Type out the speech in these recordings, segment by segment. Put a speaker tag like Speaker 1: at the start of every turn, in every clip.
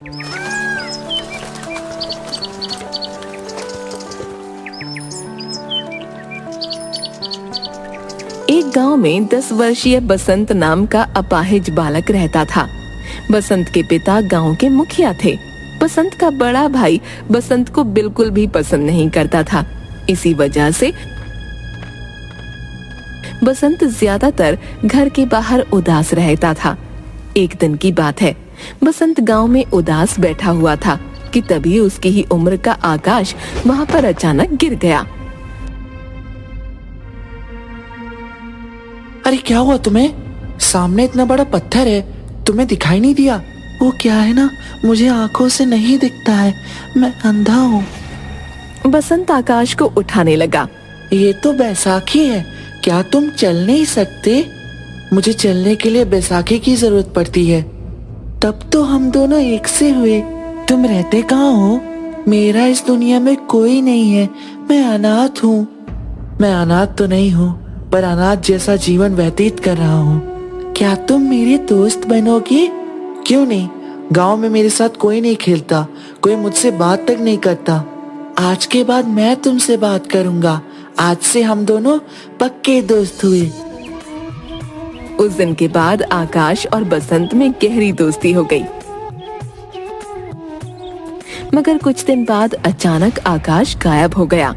Speaker 1: एक गांव में 10 वर्षीय बसंत नाम का अपाहिज बालक रहता था। बसंत के पिता गांव के मुखिया थे। बसंत का बड़ा भाई बसंत को बिल्कुल भी पसंद नहीं करता था। इसी वजह से बसंत ज्यादातर घर के बाहर उदास रहता था। एक दिन की बात है, बसंत गांव में उदास बैठा हुआ था कि तभी उसकी ही उम्र का आकाश वहां पर अचानक गिर गया।
Speaker 2: अरे क्या हुआ तुम्हें? सामने इतना बड़ा पत्थर है, तुम्हें दिखाई नहीं दिया? वो क्या है ना, मुझे आंखों से नहीं दिखता है, मैं अंधा हूँ।
Speaker 1: बसंत आकाश को उठाने लगा।
Speaker 2: ये तो बैसाखी है, क्या तुम चल नहीं सकते? मुझे चलने के लिए बैसाखी की जरूरत पड़ती है। तब तो हम दोनों एक से हुए। तुम रहते कहाँ हो? मेरा इस दुनिया में कोई नहीं है, मैं अनाथ हूँ। मैं अनाथ तो नहीं हूँ, पर अनाथ जैसा जीवन व्यतीत कर रहा हूँ। क्या तुम मेरे दोस्त बनोगे? क्यों नहीं, गांव में मेरे साथ कोई नहीं खेलता, कोई मुझसे बात तक नहीं करता। आज के बाद मैं तुमसे बात करूंगा। आज से हम दोनों पक्के दोस्त हुए।
Speaker 1: उस दिन के बाद आकाश और बसंत में गहरी दोस्ती हो गई। मगर कुछ दिन बाद अचानक आकाश गायब हो गया।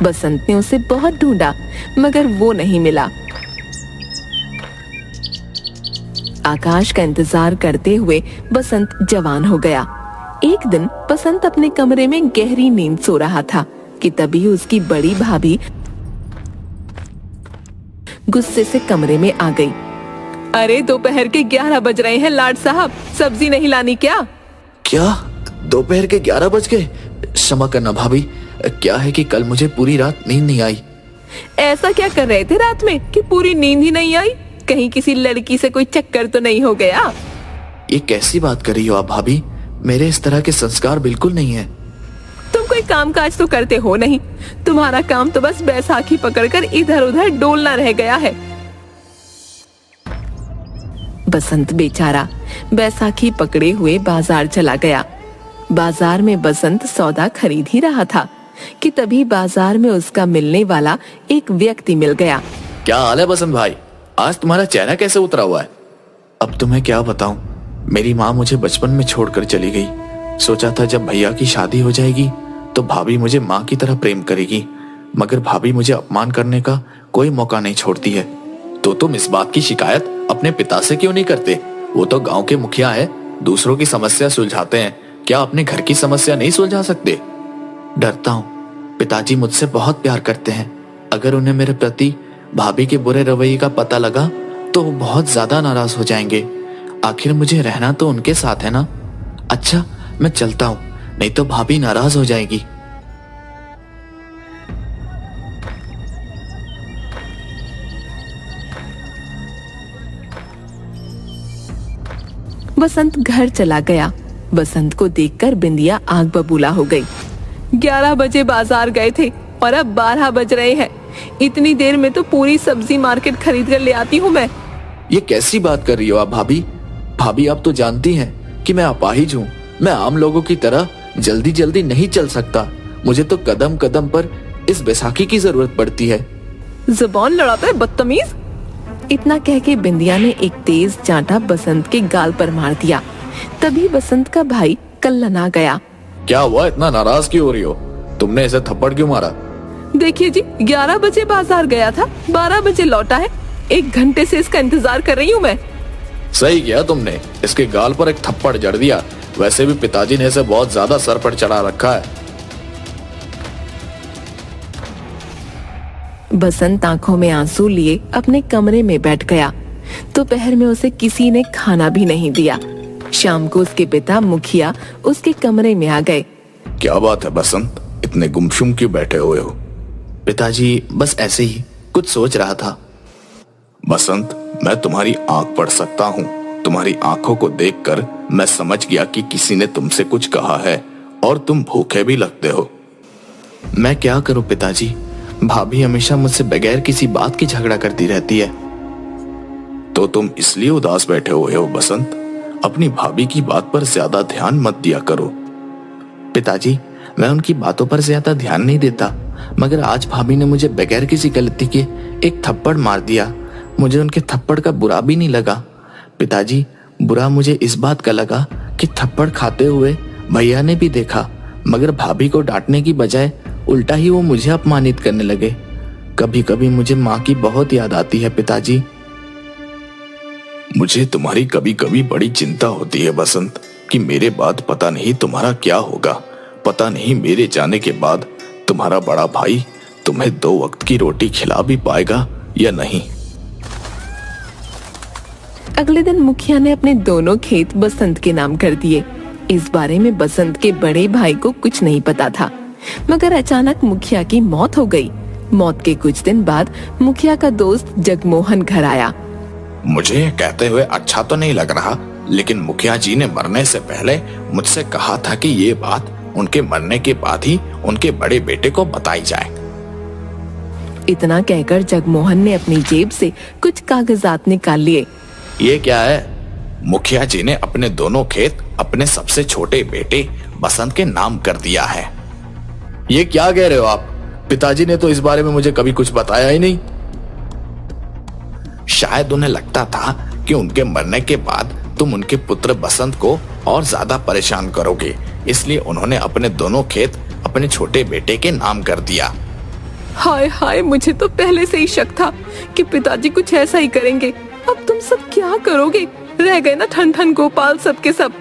Speaker 1: बसंत ने उसे बहुत ढूंढा, मगर वो नहीं मिला। आकाश का इंतजार करते हुए बसंत जवान हो गया। एक दिन बसंत अपने कमरे में गहरी नींद सो रहा था कि तभी उसकी बड़ी भाभी गुस्से से कमरे में आ गई। अरे दोपहर के 11 बज रहे हैं लाड साहब, सब्जी नहीं लानी क्या?
Speaker 2: क्या दोपहर के 11 बज गए? क्षमा करना भाभी, क्या है कि कल मुझे पूरी रात नींद नहीं आई।
Speaker 1: ऐसा क्या कर रहे थे रात में कि पूरी नींद ही नहीं आई? कहीं किसी लड़की से कोई चक्कर तो नहीं हो गया?
Speaker 2: ये कैसी बात कर रही हो आप भाभी? मेरे इस तरह के संस्कार बिल्कुल नहीं है।
Speaker 1: तुम कोई काम काज तो करते हो नहीं, तुम्हारा काम तो बस बैसाखी पकड़कर इधर उधर डोलना रह गया है। बसंत बेचारा बैसाखी पकड़े हुए बाजार चला गया। बाजार में बसंत सौदा खरीद ही रहा था कि तभी बाजार में उसका मिलने वाला एक व्यक्ति मिल गया।
Speaker 2: क्या हाल है बसंत भाई? आज तुम्हारा चेहरा कैसे उतरा हुआ है? अब तुम्हें क्या बताऊं, मेरी माँ मुझे बचपन में छोड़कर चली गई। सोचा था जब भैया की शादी हो जाएगी तो भाभी मुझे माँ की तरह प्रेम करेगी, मगर भाभी मुझे अपमान करने का कोई मौका नहीं छोड़ती है। तो तुम इस बात की शिकायत अपने पिता से क्यों नहीं करते? वो तो गांव के मुखिया है, दूसरों की समस्या सुलझाते हैं, क्या अपने घर की समस्या नहीं सुलझा सकते? डरता हूँ, पिताजी मुझसे बहुत प्यार करते हैं। अगर उन्हें मेरे प्रति भाभी के बुरे रवैये का पता लगा तो वो बहुत ज्यादा नाराज हो जाएंगे। आखिर मुझे रहना तो उनके साथ है ना। अच्छा, मैं चलता हूँ, नहीं तो भाभी नाराज हो जाएगी।
Speaker 1: बसंत घर चला गया। बसंत को देखकर बिंदिया आग बबूला हो गई। 11 बजे बाजार गए थे और अब 12 बज रहे हैं। इतनी देर में तो पूरी सब्जी मार्केट खरीद कर ले आती हूँ मैं।
Speaker 2: ये कैसी बात कर रही हो आप भाभी? भाभी आप तो जानती हैं कि मैं अपाहिज हूँ। मैं आम लोगों की तरह जल्दी जल्दी नहीं चल सकता। मुझे तो कदम कदम पर इस बैसाखी की जरूरत पड़ती है।
Speaker 1: जुबान लड़ाता है बदतमीज। इतना कह के बिंदिया ने एक तेज चांटा बसंत के गाल पर मार दिया। तभी बसंत का भाई कल्लना गया।
Speaker 2: क्या हुआ, इतना नाराज क्यों हो रही हो? तुमने इसे थप्पड़ क्यों मारा?
Speaker 1: देखिए जी, 11 बजे बाजार गया था, 12 बजे लौटा है। 1 घंटे से इसका इंतजार कर रही हूँ मैं।
Speaker 2: सही किया तुमने, इसके गाल पर एक थप्पड़ जड़ दिया। वैसे भी पिताजी ने इसे बहुत ज्यादा सर पर चढ़ा रखा है।
Speaker 1: बसंत आंखों में आंसू लिए अपने कमरे में बैठ गया। दोपहर में उसे किसी ने खाना भी नहीं दिया। शाम को उसके पिता मुखिया उसके कमरे में आ गए।
Speaker 2: क्या बात है बसंत, इतने गुमसुम क्यों बैठे हुए हो? पिताजी, बस ऐसे ही कुछ सोच रहा था। बसंत, मैं तुम्हारी आंख पढ़ सकता हूँ। तुम्हारी आंखों को देखकर मैं समझ गया कि किसी ने तुमसे कुछ कहा है और तुम भूखे भी लगते हो। मैं क्या करूं पिताजी, भाभी हमेशा मुझसे बगैर किसी बात की झगड़ा करती रहती है। तो तुम इसलिए उदास बैठे हुए हो बसंत? अपनी भाभी की बात पर ज्यादा ध्यान मत दिया करो। पिताजी, मैं उनकी बातों पर ज्यादा ध्यान नहीं देता, मगर आज भाभी ने मुझे बगैर किसी गलती के एक थप्पड़ मार दिया। मुझे उनके थप्पड़ का बुरा भी नहीं लगा। पिताजी, बुरा मुझे इस बात का लगा कि थप्पड़ खाते हुए भैया ने भी देखा, मगर भाभी को डांटने की बजाय उल्टा ही वो मुझे अपमानित करने लगे। कभी कभी मुझे माँ की बहुत याद आती है पिताजी। मुझे तुम्हारी कभी कभी बड़ी चिंता होती है बसंत, कि मेरे बाद पता नहीं तुम्हारा क्या होगा। पता नहीं मेरे जाने के बाद तुम्हारा बड़ा भाई तुम्हें 2 वक्त की रोटी खिला भी पाएगा या नहीं।
Speaker 1: अगले दिन मुखिया ने अपने दोनों खेत बसंत के नाम कर दिए। इस बारे में बसंत के बड़े भाई को कुछ नहीं पता था, मगर अचानक मुखिया की मौत हो गई। मौत के कुछ दिन बाद मुखिया का दोस्त जगमोहन घर आया।
Speaker 2: मुझे ये कहते हुए अच्छा तो नहीं लग रहा, लेकिन मुखिया जी ने मरने से पहले मुझसे कहा था कि ये बात उनके मरने के बाद ही उनके बड़े बेटे को बताई जाए।
Speaker 1: इतना कहकर जगमोहन ने अपनी जेब से कुछ कागजात निकाल लिए।
Speaker 2: ये क्या है? मुखिया जी ने अपने दोनों खेत अपने सबसे छोटे बेटे बसंत के नाम कर दिया है। ये क्या कह रहे हो आप? पिताजी ने तो इस बारे में मुझे कभी कुछ बताया ही नहीं। शायद उन्हें लगता था कि उनके मरने के बाद तुम उनके पुत्र बसंत को और ज्यादा परेशान करोगे, इसलिए उन्होंने अपने दोनों खेत अपने छोटे बेटे के नाम कर दिया।
Speaker 1: हाय हाय, मुझे तो पहले से ही शक था कि पिताजी कुछ ऐसा ही करेंगे। अब तुम सब क्या करोगे? रह गए ना ठन ठन गोपाल सब के सब।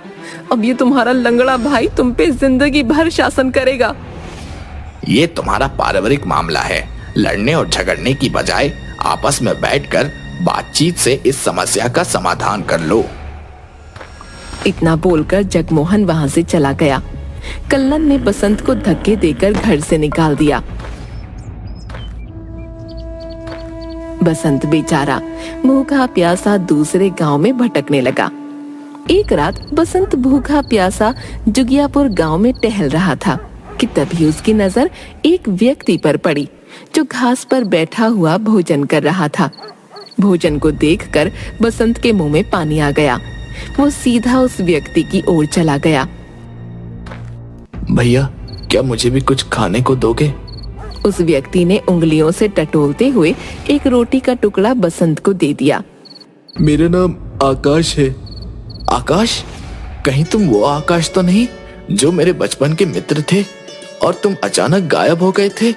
Speaker 1: अब ये तुम्हारा लंगड़ा भाई तुम पे जिंदगी भर शासन करेगा।
Speaker 2: ये तुम्हारा पारिवारिक मामला है। लड़ने और झगड़ने की बजाय आपस में बैठकर बातचीत से इस समस्या का समाधान कर लो।
Speaker 1: इतना बोलकर जगमोहन वहां से चला गया। कल्लन ने बसंत को धक्के देकर घर से निकाल दिया। बसंत बेचारा भूखा प्यासा दूसरे गांव में भटकने लगा। एक रात बसंत भूखा प्यासा जुगियापुर गांव में टहल रहा था कि तभी उसकी नजर एक व्यक्ति पर पड़ी जो घास पर बैठा हुआ भोजन कर रहा था। भोजन को देखकर बसंत के मुंह में पानी आ गया। वो सीधा उस व्यक्ति की ओर चला गया।
Speaker 2: भैया, क्या मुझे भी कुछ खाने को दोगे?
Speaker 1: उस व्यक्ति ने उंगलियों से टटोलते हुए एक रोटी का टुकड़ा बसंत को दे दिया।
Speaker 2: मेरा नाम आकाश है। आकाश? कहीं तुम वो आकाश तो नहीं जो मेरे बचपन के मित्र थे और तुम अचानक गायब हो गए थे?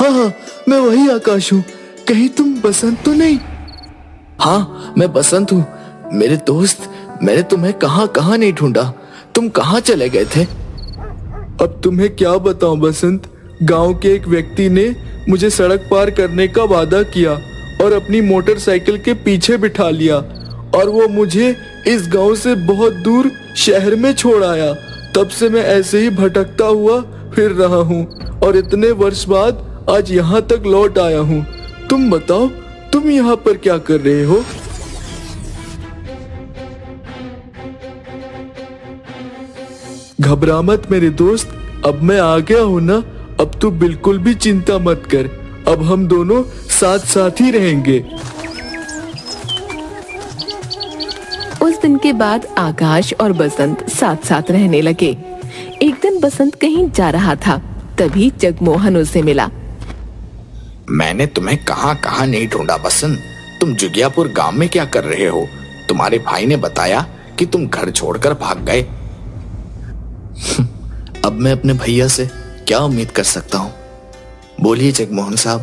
Speaker 2: हाँ, मैं वही आकाश हूँ। कहीं तुम बसंत तो नहीं? हाँ, मैं बसंत हूँ। मेरे दोस्त, मैंने तुम्हें कहाँ कहाँ नहीं ढूंढा। तुम कहाँ चले गए थे?
Speaker 3: अब तुम्हें क्या बताऊं बसंत, गांव के एक व्यक्ति ने मुझे सड़क पार करने का वादा किया और अपनी मोटरसाइकिल के पीछे बिठा लिया और वो मुझे इस गांव से बहुत दूर शहर में छोड़ आया। तब से मैं ऐसे ही भटकता हुआ फिर रहा हूँ और इतने वर्ष बाद आज यहाँ तक लौट आया हूँ। तुम बताओ, तुम यहाँ पर क्या कर रहे हो? घबरा मत मेरे दोस्त, अब मैं आ गया हूँ ना। अब तू बिल्कुल भी चिंता मत कर। अब हम दोनों साथ साथ ही रहेंगे।
Speaker 1: उस दिन के बाद आकाश और बसंत साथ साथ रहने लगे। एक दिन बसंत कहीं जा रहा था, तभी जगमोहन उसे मिला।
Speaker 2: मैंने तुम्हें कहाँ कहाँ नहीं ढूंढा बसंत। तुम जुगियापुर गांव में क्या कर रहे हो? तुम्हारे भाई ने बताया कि तुम घर छोड़कर भाग गए। अब मैं अपने भैया से क्या उम्मीद कर सकता हूँ? बोलिए जगमोहन साहब,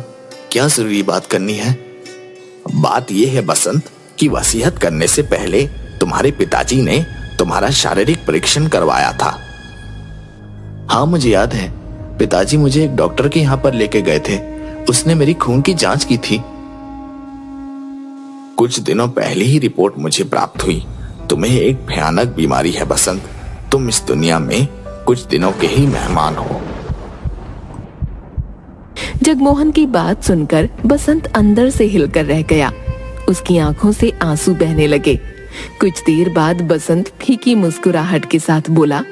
Speaker 2: क्या जरूरी बात करनी है? बात यह है बसंत कि वसीयत करने से पहले तुम्हारे पिताजी ने तुम्हारा शारीरिक परीक्षण करवाया था। हाँ, मुझे याद है। पिताजी मुझे एक डॉक्टर के यहाँ पर लेके गए थे। उसने मेरी खून की जांच की थी। कुछ दिनों पहले ही रिपोर्ट मुझे प्राप्त हुई। तुम्हें एक भयानक बीमारी है बसंत। तुम इस दुनिया में कुछ दिनों के ही मेहमान हो।
Speaker 1: जगमोहन की बात सुनकर बसंत अंदर से हिलकर रह गया। उसकी आंखों से आंसू बहने लगे। कुछ देर बाद बसंत फीकी मुस्कुराहट के साथ बोला,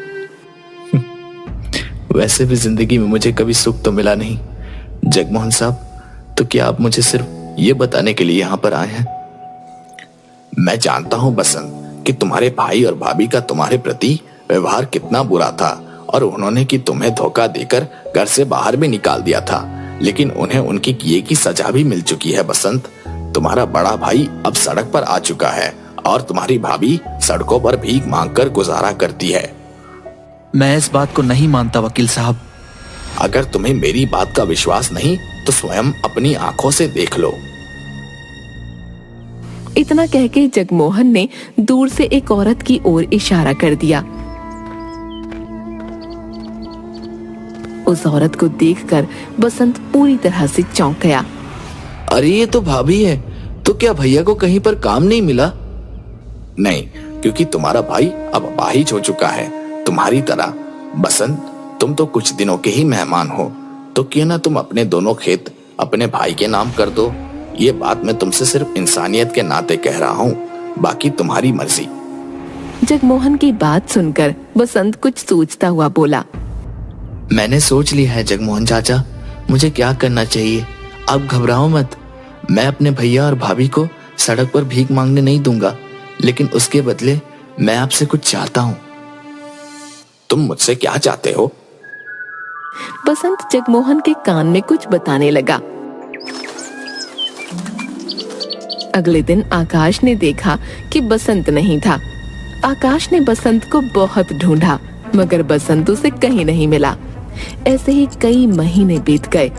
Speaker 2: वैसे भी जिंदगी में मुझे कभी सुख तो मिला नहीं। जगमोहन साहब, तो क्या आप मुझे सिर्फ ये बताने के लिए यहाँ पर आए हैं? मैं जानता हूँ बसंत कि तुम्हारे भाई और भाभी का तुम्हारे प्रति व्यवहार कितना बुरा था और उन्होंने कि तुम्हें धोखा देकर घर से बाहर भी निकाल दिया था, लेकिन उन्हें उनकी किए की सजा भी मिल चुकी है बसंत। तुम्हारा बड़ा भाई अब सड़क पर आ चुका है और तुम्हारी भाभी सड़कों पर भीख मांगकर गुजारा करती है।
Speaker 4: मैं इस बात को नहीं मानता वकील साहब।
Speaker 2: अगर तुम्हें मेरी बात का विश्वास नहीं तो स्वयं अपनी आंखों से देख लो।
Speaker 1: इतना कह के जगमोहन ने दूर से एक औरत की ओर इशारा कर दिया। उस औरत को देखकर बसंत पूरी तरह से चौंक गया।
Speaker 2: अरे ये तो भाभी है, तो क्या भैया को कहीं पर काम नहीं मिला? नहीं, क्योंकि तुम्हारा भाई अब अपाहिज हो चुका है तुम्हारी तरह। बसंत, तुम तो कुछ दिनों के ही मेहमान हो, तो क्यों ना तुम अपने दोनों खेत अपने भाई के नाम कर दो। ये बात मैं तुमसे सिर्फ इंसानियत के नाते कह रहा हूँ, बाकी तुम्हारी मर्जी।
Speaker 1: जगमोहन की बात सुनकर बसंत कुछ सोचता हुआ बोला।
Speaker 4: मैंने सोच लिया है जगमोहन चाचा, मुझे क्या करना चाहिए। आप घबराओ मत, मैं अपने भैया और भाभी को सड़क पर भीख मांगने नहीं दूंगा, लेकिन उसके बदले मैं आपसे कुछ चाहता हूँ।
Speaker 2: तुम मुझसे क्या चाहते हो?
Speaker 1: बसंत जगमोहन के कान में कुछ बताने लगा। अगले दिन आकाश ने देखा कि बसंत नहीं था। आकाश ने बसंत को बहुत ढूंढा, मगर बसंत उसे कहीं नहीं मिला। ऐसे ही कई महीने बीत गए।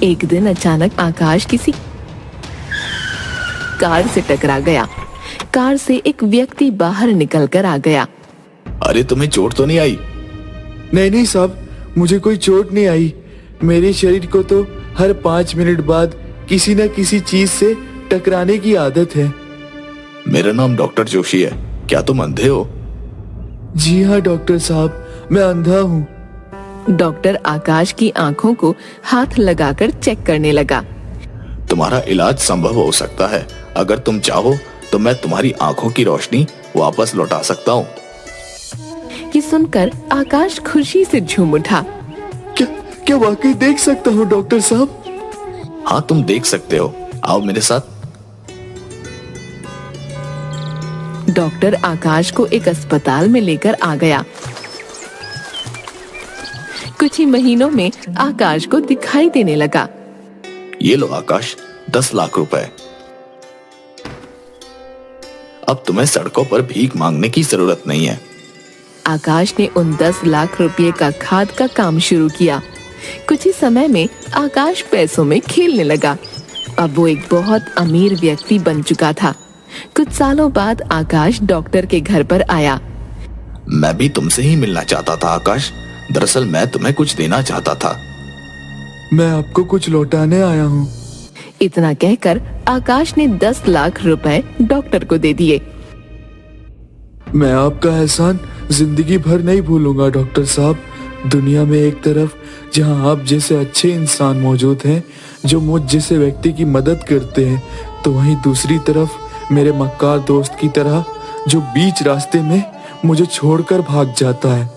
Speaker 1: एक दिन अचानक आकाश किसी कार से टकरा गया। कार से एक व्यक्ति बाहर निकलकर आ गया।
Speaker 2: अरे तुम्हें चोट तो नहीं आई?
Speaker 3: नहीं नहीं साहब, मुझे कोई चोट नहीं आई। मेरे शरीर को तो हर 5 मिनट बाद किसी न किसी चीज से टकराने की आदत है।
Speaker 2: मेरा नाम डॉक्टर जोशी है, क्या तुम अंधे हो?
Speaker 3: जी हाँ डॉक्टर साहब, मैं अंधा हूँ।
Speaker 1: डॉक्टर आकाश की आंखों को हाथ लगाकर चेक करने लगा।
Speaker 2: तुम्हारा इलाज संभव हो सकता है। अगर तुम चाहो तो मैं तुम्हारी आंखों की रोशनी वापस लौटा सकता हूँ।
Speaker 1: ये सुनकर आकाश खुशी से झूम उठा।
Speaker 3: क्या क्या वाकई देख सकता हूँ डॉक्टर साहब?
Speaker 2: हाँ, तुम देख सकते हो, आओ मेरे साथ।
Speaker 1: डॉक्टर आकाश को एक अस्पताल में लेकर आ गया। कुछ ही महीनों में आकाश को दिखाई देने लगा।
Speaker 2: ये लो आकाश, 10 लाख रुपए। अब तुम्हें सड़कों पर भीख मांगने की जरूरत नहीं है।
Speaker 1: आकाश ने उन 10 लाख रुपए का खाद का काम शुरू किया। कुछ ही समय में आकाश पैसों में खेलने लगा। अब वो एक बहुत अमीर व्यक्ति बन चुका था। कुछ सालों बाद आकाश डॉक्टर के घर पर आया।
Speaker 2: मैं भी तुमसे ही मिलना चाहता था आकाश। दरअसल मैं तुम्हें कुछ देना चाहता था।
Speaker 3: मैं आपको कुछ लौटाने आया हूँ।
Speaker 1: इतना कहकर आकाश ने 10 लाख रुपए डॉक्टर को दे दिए।
Speaker 3: मैं आपका एहसान जिंदगी भर नहीं भूलूंगा डॉक्टर साहब। दुनिया में एक तरफ जहां आप जैसे अच्छे इंसान मौजूद हैं जो मुझ जैसे व्यक्ति की मदद करते हैं, तो वहीं दूसरी तरफ मेरे मक्कार दोस्त की तरह जो बीच रास्ते में मुझे छोड़कर भाग जाता है।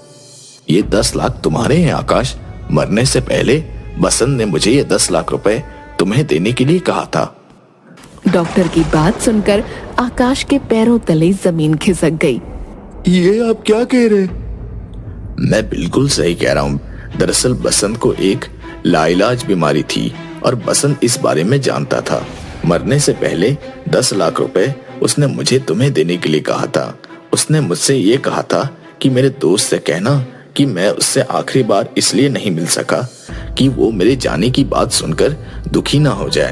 Speaker 2: ये 10 लाख तुम्हारे हैं आकाश। मरने से पहले बसंत ने मुझे ये 10 लाख रुपए तुम्हें देने के लिए कहा था।
Speaker 1: डॉक्टर की बात सुनकर आकाश के पैरों तले जमीन खिसक गई।
Speaker 3: ये आप क्या कह रहे?
Speaker 2: मैं बिल्कुल सही कह रहा हूँ। दरअसल बसंत को एक लाइलाज बीमारी थी और बसंत इस बारे में जानता था। मरने से पहले 10 लाख रुपए उसने मुझे तुम्हें देने के लिए कहा था। उसने मुझसे ये कहा था कि मेरे दोस्त से कहना कि मैं उससे आखिरी बार इसलिए नहीं मिल सका कि वो मेरे जाने की बात सुनकर दुखी ना हो जाए।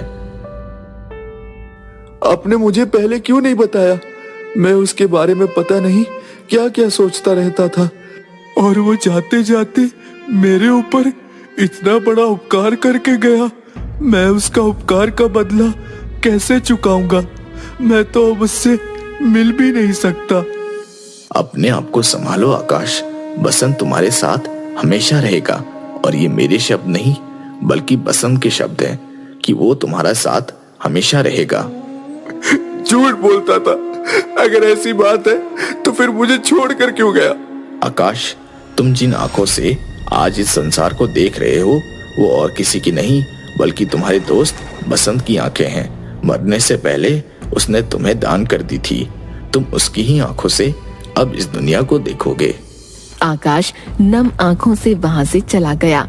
Speaker 3: आपने मुझे पहले क्यों नहीं बताया? मैं उसके बारे में पता नहीं क्या क्या सोचता रहता था, और वो जाते जाते मेरे ऊपर इतना बड़ा उपकार करके गया। मैं उसका उपकार का बदला कैसे चुकाऊंगा? मैं तो अब उससे मिल भी नहीं सकता।
Speaker 2: अपने आप को संभालो आकाश। बसंत तुम्हारे साथ हमेशा रहेगा, और ये मेरे शब्द नहीं बल्कि बसंत के शब्द हैं कि वो तुम्हारा साथ हमेशा रहेगा।
Speaker 3: झूठ बोलता था। अगर ऐसी बात है तो फिर मुझे छोड़कर क्यों गया?
Speaker 2: आकाश, तुम जिन आंखों से आज इस संसार को देख रहे हो वो और किसी की नहीं बल्कि तुम्हारे दोस्त बसंत की आंखें हैं। मरने से पहले उसने तुम्हें दान कर दी थी। तुम उसकी ही आंखों से अब इस दुनिया को देखोगे।
Speaker 1: आकाश नम आंखों से वहां से चला गया।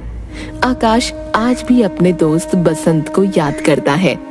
Speaker 1: आकाश आज भी अपने दोस्त बसंत को याद करता है।